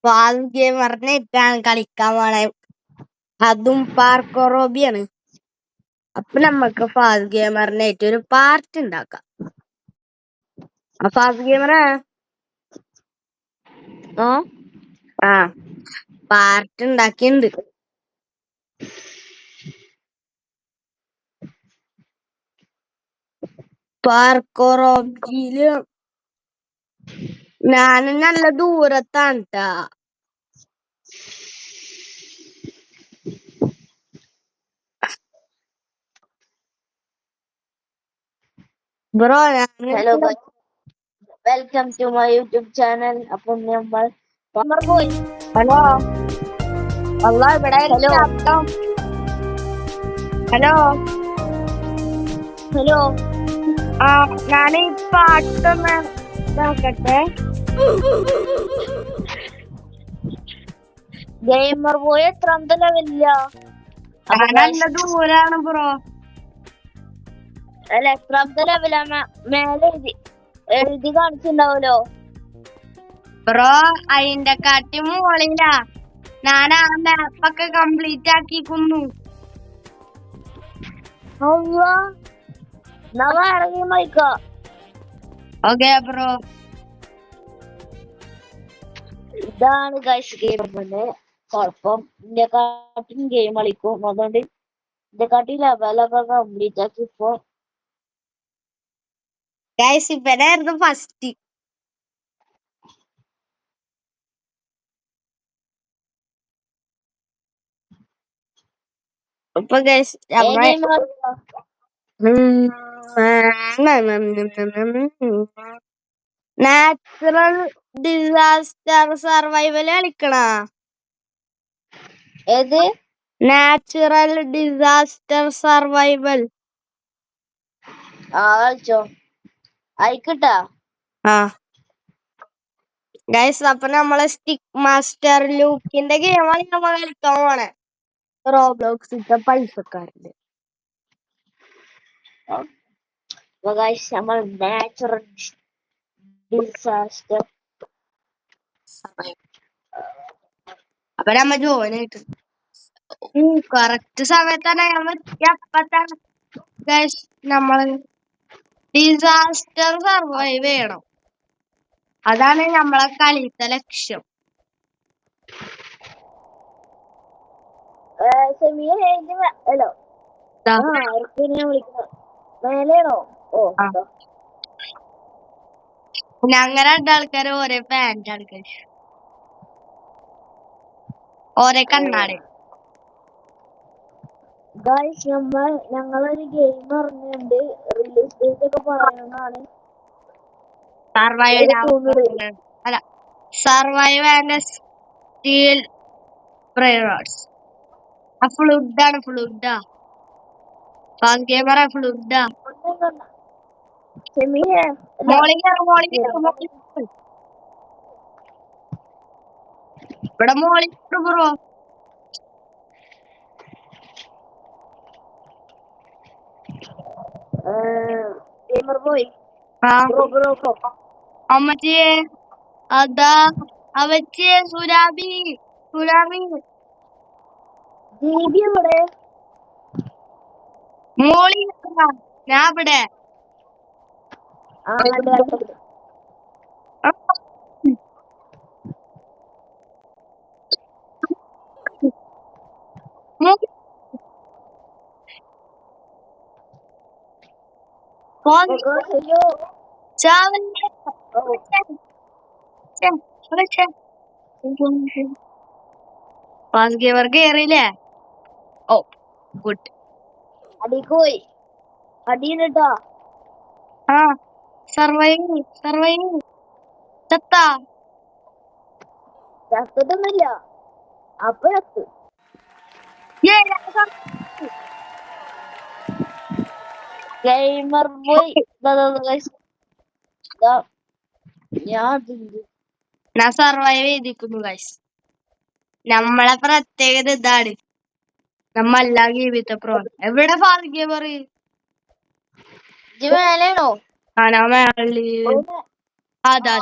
Fast ഗെയിമറിനായിട്ടാണ് കളിക്കാൻ പോണേ. അതും പാർക്കോറോബിയാണ്. അപ്പൊ നമ്മക്ക് ഫാസ്റ്റ് ഗെയിമറിനായിട്ട് ഒരു പാർട്ടി ഉണ്ടാക്കാം. ഫാസ്റ്റ് ഗെയിമറാ ആ പാർട്ടി ഉണ്ടാക്കിണ്ട്. പാർക്കോറോബിയില് ഞാൻ നല്ല ദൂരത്താണ് ട്ടാ. Bro hello welcome to my YouTube channel. അപ്പം നമ്മൾ പോയി. ഹലോ അല്ല ഇവിടെ ഹലോ ഹലോ ഹലോ ആ ഞാൻ ഈ പാട്ടൊന്ന് ഇതാക്കട്ടെ. ഗെയിമർ ബോയ് എത്രാമത്തെ ലെവലില്ല? നല്ല ദൂരാണ് ബ്രോ. അല്ല, എത്രാമത്തെ ലെവലാ? മേലെ എഴുതി കാണിച്ചിണ്ടാവല്ലോ ബ്രോ. അതിന്റെ കാട്ടി മോളിലാ. ഞാൻ ആ മാപ്പൊക്കെ കംപ്ലീറ്റ് ആക്കിക്കുന്നു. വേറെ ഗെയിം കളിക്കോ? Okay bro. ഇതാണ് ഗൈസ് ഗെയിം. കുഴപ്പം ഇന്റെ കാട്ടിയും ഗെയിം കളിക്കും. അതുകൊണ്ട് ഇന്റെ കാട്ടി ലെവലൊക്കെ കംപ്ലീറ്റ് ആക്കി. ഇപ്പൊ ഗൈസ് ഇവനായിരുന്നു ഫസ്റ്റ്. ഇപ്പൊ ഗൈസ് നാച്ചുറൽ ഡിസാസ്റ്റർ സർവൈവൽ കളിക്കണ. ഏത്? Natural disaster survival. കളിച്ചോ. അയക്കിട്ടാ. ഗൈസ് അപ്പൊ നമ്മളെ സ്റ്റിക്ക് മാസ്റ്റർ ലൂക്കിന്റെ ഗെയിമാണ് നമ്മൾ കളിക്കാൻ പോണേ. റോബ്ലോക്സിന്റെ പൈസക്കാരന്റെ. നമ്മൾ നാച്ചുറൽ ഡിസാസ്റ്റർ. അപ്പൊ നമ്മ ജോയിൻ ആയിട്ട് കറക്റ്റ് സമയത്താണ് അപ്പത്താണ് ഗൈസ് നമ്മള് ഡിസാസ്റ്റർ സർവൈവ് ചെയ്യണം. അതാണ് നമ്മളെ കളിത്തെ ലക്ഷ്യം. ഹലോ മേലെയാണോ? ഞങ്ങ രണ്ടാൾക്കാര് ഒരേ പാന്റ് ആണ്, ഒരേ കണ്ണാടി. ഞങ്ങളൊരു ഗെയിം ഇറങ്ങിയുണ്ട്. റിലീസ് ഡേറ്റ് ഒക്കെ പറയുന്നതാണ്. അല്ല, സർവൈവ് ആൻഡ് സ്റ്റീൽ ബ്രേവേഴ്സ്. ഫ്ലുഡാണ്. ഫ്ലുഡാ ഫാസ്റ്റ് ഗെയിമറാ. ഫ്ലുഡാ ഇവിടെ മോളി ബ്രോ. അമ്മച്ചിയെ അതാ അവച്ചിയെ സുരാബി സുരാബി മോളി. ഞാൻ ഇവിടെ ഫാസ്റ്റ് ഗെയിമർ കേറിയില്ലേ? ഓ ഗുഡ്. അടിക്കോയി അടിയിട്ടാ. സർവൈവ് ചത്താ. ചത്തൊന്നുമില്ല. അപ്പൊ ചത്തു. ഗെയിമർ പോയി. ഞാൻ സർവൈവ് ചെയ്തിരിക്കുന്നു ഗൈസ്. നമ്മളെ പ്രത്യേകത ഇതാണ്. നമ്മെല്ലാം ജീവിത പ്രോ. എവിടെ ഫാസ്റ്റ് ഗെയിമർ? മേലെയാണോ? അതാ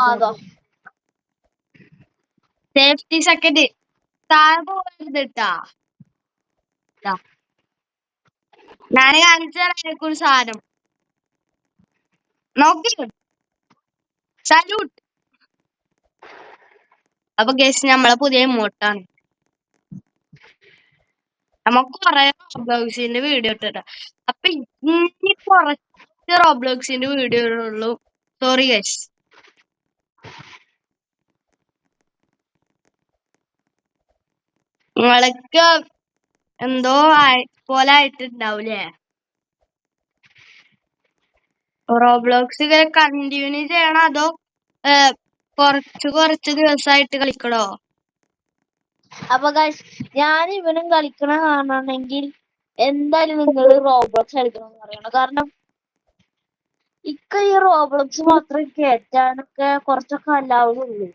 സേഫ്റ്റി സെക്കൻഡ് താഴെ പോകരുതിട്ടാ. ഞാൻ കാണിച്ചു തരാം ഒരു സാധനം. നോക്കി സല്യൂട്ട്. അപ്പൊ ഗസ് നമ്മളെ പുതിയ ഇമോട്ടാണ്. നമുക്ക് കൊറേ റോബ്ലോക്സിന്റെ വീഡിയോ ഇട്ടിട്ടാ. അപ്പൊ ഇനി കുറച്ച് റോബ്ലോക്സിന്റെ വീഡിയോ ഉള്ളൂ. Sorry guess. നിങ്ങൾക്ക് എന്തോ പോലെ ആയിട്ടുണ്ടാവൂലേ? റോബ്ലോക്സ് ഇങ്ങനെ കണ്ടിന്യൂ ചെയ്യണോ അതോ കുറച്ച് ദിവസമായിട്ട് കളിക്കണോ? അപ്പൊ ഗൈസ് ഞാൻ ഇവനും കളിക്കണ കാണണമെങ്കിൽ എന്തായാലും നിങ്ങൾ റോബ്ലോക്സ് കളിക്കണം പറയണം. കാരണം ഈ റോബ്ലോക്സ് മാത്രം കേറ്റാനൊക്കെ കുറച്ചൊക്കെ അല്ലാവുള്ളൂ.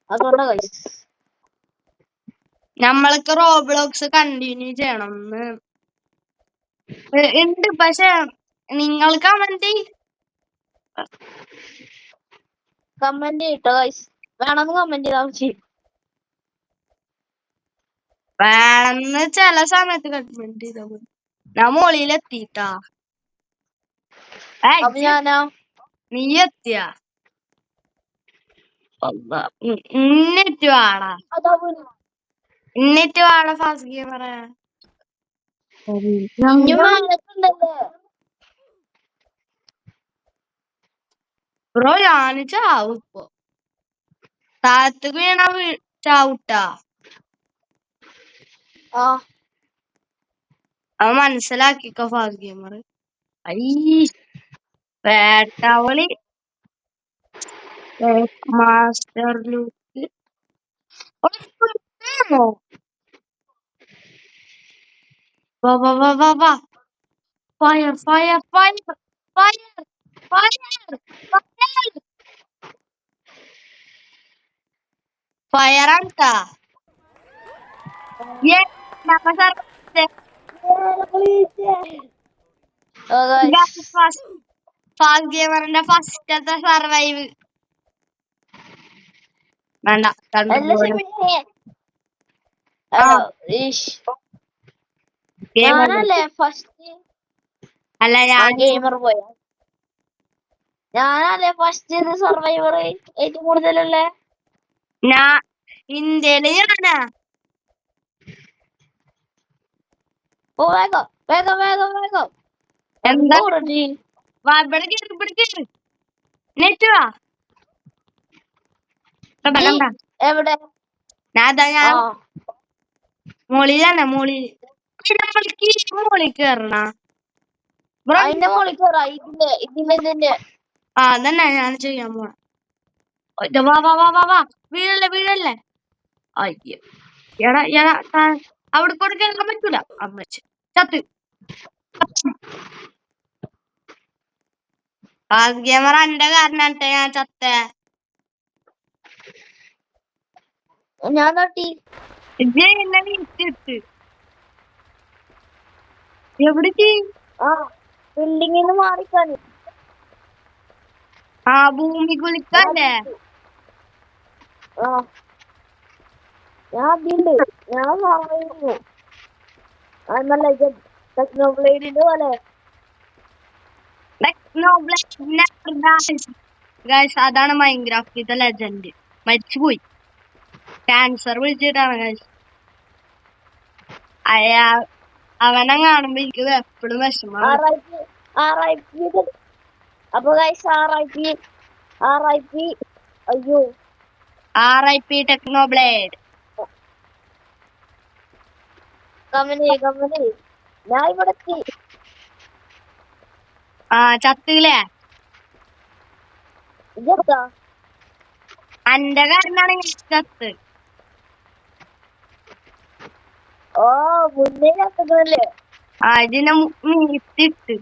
അതുകൊണ്ടാ ഗൈസ് നമ്മൾക്ക് റോബ്ലോക്സ് കണ്ടിന്യൂ ചെയ്യണം ഉണ്ട്. പക്ഷെ നിങ്ങൾ കമന്റ് ചെയ്യട്ടോ ഗൈസ്. വേണമെന്ന് കമന്റ് ചെയ്താൽ ചെയ്യും. വേണമെന്ന് ചില സമയത്ത് കമന്റ് ചെയ്താ മതി. ഞാൻ മോളിലെത്തിട്ടാ. അപ്പൊ ഞാനാ നീ എത്തിയ എന്നിട്ട് വാടാ. എന്നിട്ട് വാടാ ഫാസ്റ്റ് ഗെയിം പറയാ. ബ്രോ ഞാൻ ചാവും ഇപ്പൊ. താഴത്ത് വീണ ചാവൂട്ടാ. അവ മനസ്സിലാക്കിക്കോ ഫാസ്റ്റ് ഗെയിമർ. വേട്ടാവളി master look fire fire fire fire fire fire ആണ്ടാ. ഫാസ്റ്റ് ഗെയിമറിന്റെ ഫസ്റ്റത്തെ സർവൈവ് വേണ്ട. ഞാനല്ലേ ഫസ്റ്റ്? അല്ല ഞാൻ ഗെയിമർ പോയാ ഞാനല്ലേ ഫസ്റ്റ് സർവൈവർ ഏറ്റവും കൂടുതലല്ലേ? ഞാൻ ഇന്ത്യയില് ഞാനാ. ഓ വേഗം വേഗം വേഗം വേഗം. എന്താ ഇവിടെ കേറി നെറ്റ് വാ. എവിടെ? ഞാൻ മോളിലാണ്. മോളിൽ കേറണ അതിന്റെ മോളിൽ കേറാ. ഇതിന്റെ അതന്നെ ഞാൻ ചെയ്യാൻ പോണ. വാ വാ വാ വാ വാ. വീഴല്ലേ വീഴല്ലേ. അയ്യോ എടാ എടാ അവിടെ കൂടെ കേറാൻ പറ്റൂല. അമ്മച്ച് ചത്ത്. ഫാസ്റ്റ് ഗെയിമർ എന്റെ കാരണാട്ടെ ഞാൻ ചത്തേ. ഞാൻ തട്ടി എന്നെ വീട്ടിട്ട് എവിടേക്ക്? ബിൽഡിങ്ങിന്ന് മാറിക്കാന്. ഭൂമി കുലിക്കല്ലേ? ഞാൻ നല്ല ടെക്നോബ്ലേഡിന്റെ പോലെ. അതാണ് മൈൻക്രാഫ്റ്റിത്തെ ലെജൻഡ്. മരിച്ചുപോയി. ക്യാൻസർ വിളിച്ചിട്ടാണ് ഗൈസ്. അവനെ കാണുമ്പോ എനിക്ക് എപ്പോഴും വിഷമമാണ്. അപ്പൊ ഗൈസ് അയ്യോ RIP ടെക്നോബ്ലേഡ്. കമന്റ് ഞാൻ ഇവിടെ എത്തി. ചത്തില്ലേ? എന്റെ കാരണാണ് ചത്ത്. മുന്നേ ചത്തല്ലേ? ഇതിനെ മീത്തിട്ട്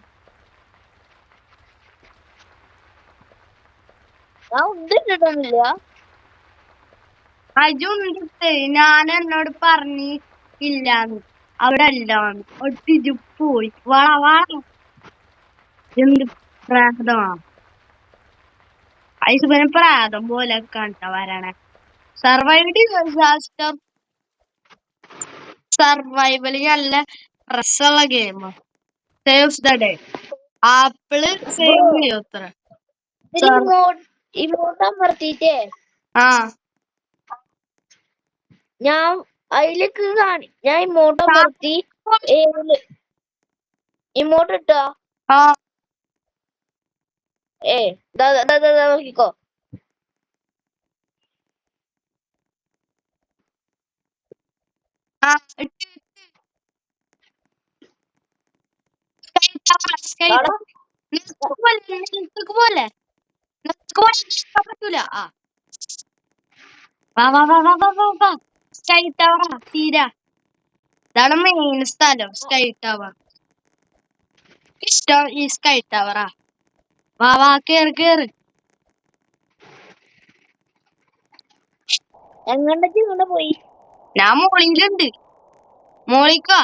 ഞാൻ ഉണ്ടിട്ടിട്ടൊന്നുമില്ല. അജുണ്ടിട്ട് ഞാൻ എന്നോട് പറഞ്ഞില്ലാന്ന്. അവിടെ അല്ലാന്ന് ഒട്ടിച്ചു പോയി. വള വള എന്ത് പ്രാതമാ. ഐസുബിനെ പ്രാതം പോലെ കണ്ട വരണേ. സർവൈവ് ഡിസാസ്റ്റർ സർവൈവൽ നല്ല രസമുള്ള game. Save the day. Apple save ചെയ്യും അത്ര. ഇമോട്ട് അമർത്തിട്ടേ ആ ഞാൻ അതിലേക്ക് ഞാൻ ഇമോട്ട് അമർത്തി ഇമോട്ട് ഇട്ടാ ആ നോക്കിക്കോ. ആ ഇട്ട് സ്കൈ ആടാ പോലെ പറ്റൂല. ആ വാ വാ വാ വാ വാ വാ വാ സ്കൈ ടവർ തീരാ. ഇതാണ് മെയിൻ സ്ഥലം സ്കൈ ടവർ. ഇഷ്ടം ഈ സ്കൈ ടവറാ. വാ വാ കേറ് കേറ്. എങ്ങോട്ടേക്ക് ഇങ്ങോട്ട് പോയി? ഞാൻ മോളിലുണ്ട്. മോളിക്കാ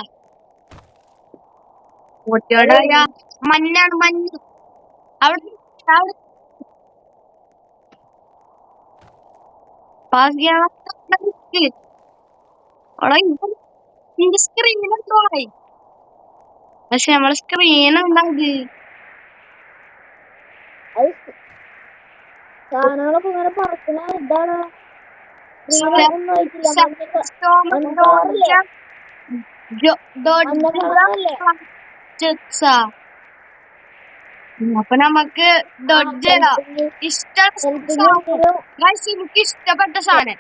മഞ്ഞാണ് മഞ്ഞ്. അവിടെ സ്ക്രീൻ എന്തോയി. പക്ഷെ നമ്മളെ സ്ക്രീൻ ഉണ്ടായത് സാധനങ്ങളൊക്കെ ഇങ്ങനെ പറക്കണ ഇതാണ്. അപ്പൊ നമുക്ക് എനിക്ക് ഇഷ്ടപ്പെട്ട സാധനം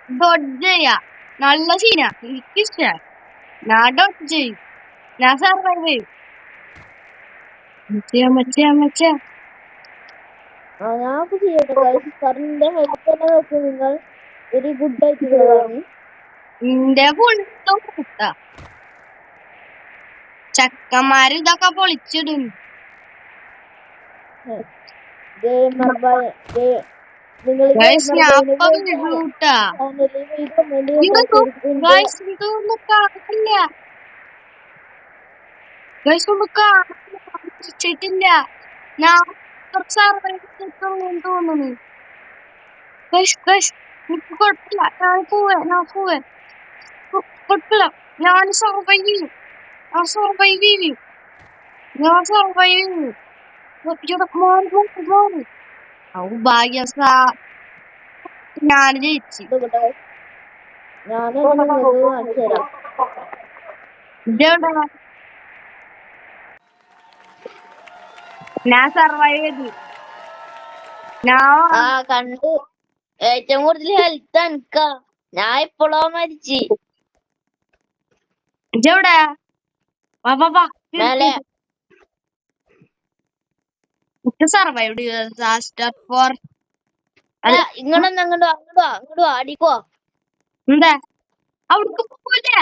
ഡൊഡ്ജ് ചെയ്യാ. നല്ല സീന. എനിക്കിഷ്ട. ഞാൻ ഡൊഡ്ജ് ചെയ്യും. ഞാൻ സർവൈവ് ചെയ്യും. ഞാനൊക്കെ ചെയ്യട്ടെ സാറിന്റെ ഹെൽത്ത് തന്നെ നോക്കി നിങ്ങൾ വെരി ഗുഡ് ആയിട്ടുള്ളതാണ്. നിന്റെ ചക്കന്മാര് ഇതൊക്കെ പൊളിച്ചിടും. തോന്നുന്നു. കുഴപ്പമില്ല. ഞാൻ സർവൈവ് ചെയ്യും. ഭാഗ്യ ഞാൻ ജയിച്ചു. ഞാൻ സർവൈവ് ചെയ്തു. കണ്ടു. ഏറ്റവും കൂടുതൽ ഹെൽത്ത് എനിക്കാ. ഞാൻ ഇപ്പോഴോ മരിച്ചു. ഇതെവിടെ സർവൈവ് ഡിസാസ്റ്റർ ഫോർ ഇങ്ങോട്ടോ അടിക്കോ. എന്താ അവിടേക്ക് പോകൂലേ?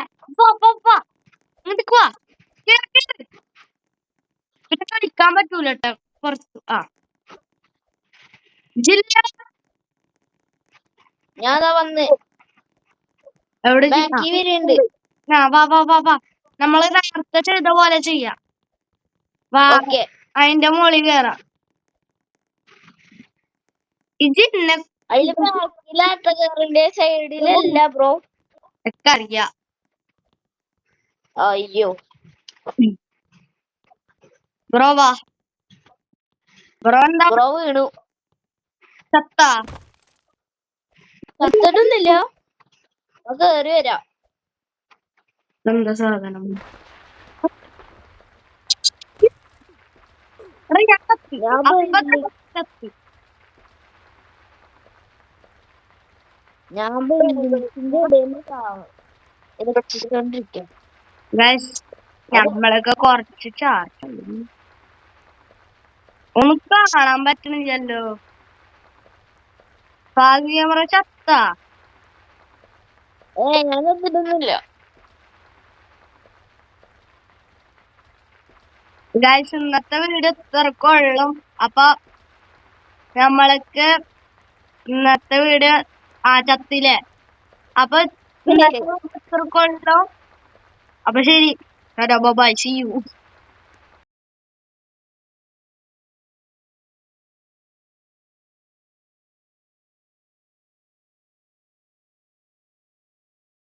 പിന്നെ കളിക്കാൻ പറ്റൂല കേട്ടോ പുറത്ത്. ജില്ല ഞാൻ വന്ന് എവിടെ വരുന്നുണ്ട്. നമ്മള് നേരത്തെ ചെയ്ത പോലെ ചെയ്യാം. വാ അതിന്റെ മുകളിൽ കേറാം. ഇതിന്നെ സൈഡിലല്ല ബ്രോ. ഒക്കെ അറിയാം. അയ്യോ ബ്രോ വാ. ബ്രോ എന്താ ബ്രോ വീണു. ചത്തിട്ടൊന്നുമില്ല. കേറി വരാം. എന്താ സാധനം? നമ്മളൊക്കെ കൊറച്ച് ചാർജ് ഒന്നും കാണാൻ പറ്റണില്ലല്ലോ. ക്യാമറ ചത്ത. ഞാൻ ചത്തിട്ടൊന്നുമില്ല. ഗൈസ് ഇന്നത്തെ വീഡിയോ ഇത്രക്കൊള്ളും. അപ്പൊ നമ്മൾക്ക് ഇന്നത്തെ വീഡിയോ ചത്തില്ലേ. അപ്പൊ ഇത്രക്കൊള്ളും. അപ്പൊ ശരി. ബൈ. See U.